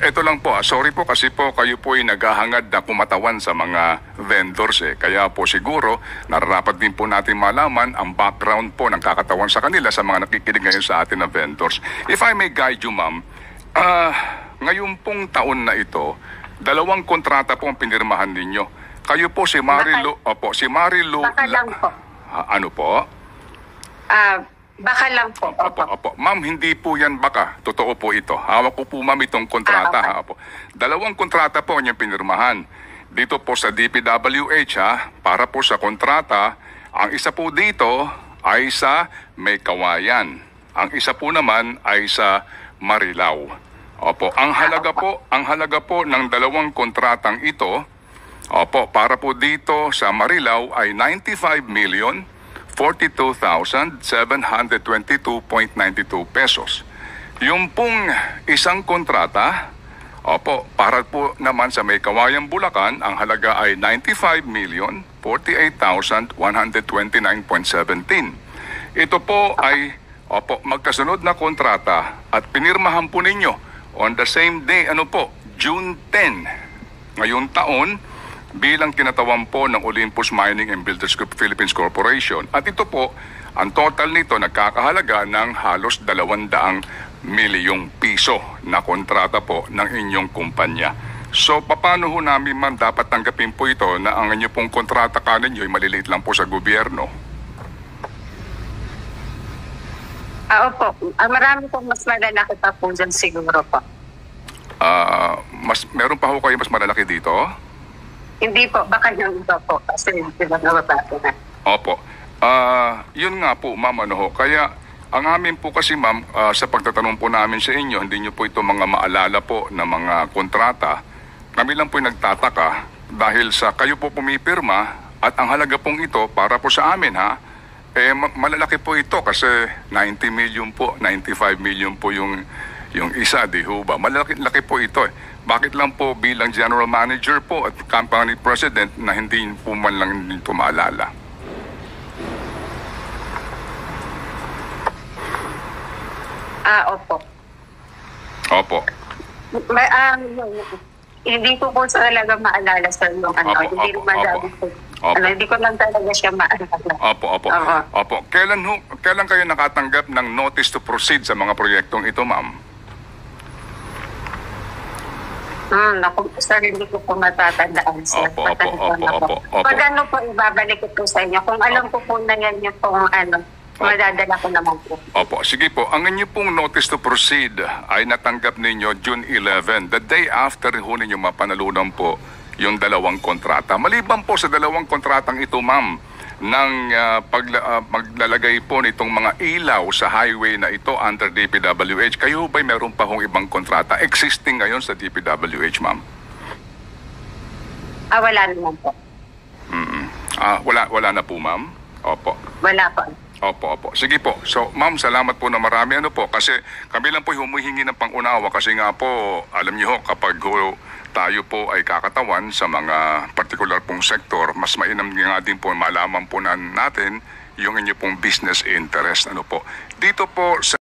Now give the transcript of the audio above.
Ito lang po, sorry po kasi po kayo po ay naghahangad na kumatawan sa mga vendors eh. Kaya po siguro nararapat din po natin malaman ang background po ng kakatawan sa kanila sa mga nakikinig ngayon sa atin na vendors. If I may guide you, ma'am, ngayon pong taon na ito, 2 kontrata po ang pinirmahan ninyo. Kayo po si Marilu, si Marilu. Baka lang po. Ano po? Baka lang po. Opo. Ma'am, hindi po yan baka. Totoo po ito. Hawak ko po, ma'am, itong kontrata. Okay. Opo. 2 kontrata po ang pinirmahan. Dito po sa DPWH, para po sa kontrata. Ang isa po dito ay sa May Kawayan. Ang isa po naman ay sa Marilao. Opo. Ang halaga po ng 2 kontratang ito, para po dito sa Marilao ay 95,042,722.92 pesos. Yung pong isang kontrata, para po naman sa May Kawayan, Bulacan, ang halaga ay 95,048,129.17. Ito po ay magkasunod na kontrata at pinirmahan po ninyo on the same day, June 10. Ngayong taon, bilang kinatawan po ng Olympus Mining and Builders Group Philippines Corporation. At ito po, ang total nito nagkakahalaga ng halos 200 milyong piso na kontrata po ng inyong kumpanya. So, paano ho namin, ma'am, dapat tanggapin po ito na ang inyong pong kontrata kaninyo ay maliliit lang po sa gobyerno? Opo. Marami pong mas malalaki pa po dyan siguro po. Meron pa ho kayo mas malalaki dito? Hindi po, baka yung iba po kasi pinagbabato na. Opo. Yun nga po, ma'am, kaya ang amin po kasi, ma'am, sa pagtatanong po namin sa inyo, hindi nyo po ito mga maalala po na mga kontrata. Kami lang po nagtataka dahil sa kayo po pumipirma at ang halaga pong ito para po sa amin, malalaki po ito kasi 90 million po, 95 million po yung isa, di ho ba? Malaki po ito eh. Bakit lang po bilang general manager po at company president na hindi po man lang ito maalala? Opo. Opo. Hindi ko po talaga maalala sa yung hindi ko lang talaga siya maalala. Opo. Kailan kayo nakatanggap ng notice to proceed sa mga proyektong ito, ma'am? Hindi ko po matatandaan, sir. Opo. Pag ano po, ibabalik ko po sa inyo. Kung alam ko po na yan yung pong madadala ko naman po. Opo, sige po. Ang inyo pong notice to proceed ay natanggap ninyo June 11, the day after ho ninyo mapanalunan po yung 2 kontrata. Maliban po sa 2 kontratang ito, ma'am, ng maglalagay po nitong mga ilaw sa highway na ito under DPWH, kayo ba'y meron pa hong ibang kontrata existing ngayon sa DPWH, ma'am? Wala naman po. Wala na po, ma'am? Opo. Wala po. Opo. Sige po. So, ma'am, salamat po na marami. Kasi kami lang po humihingi ng pangunawa kasi nga po, alam niyo kapag tayo po ay kakatawan sa mga particular pong sektor, mas mainam nga din po malaman po natin yung inyo pong business interest. Dito po sa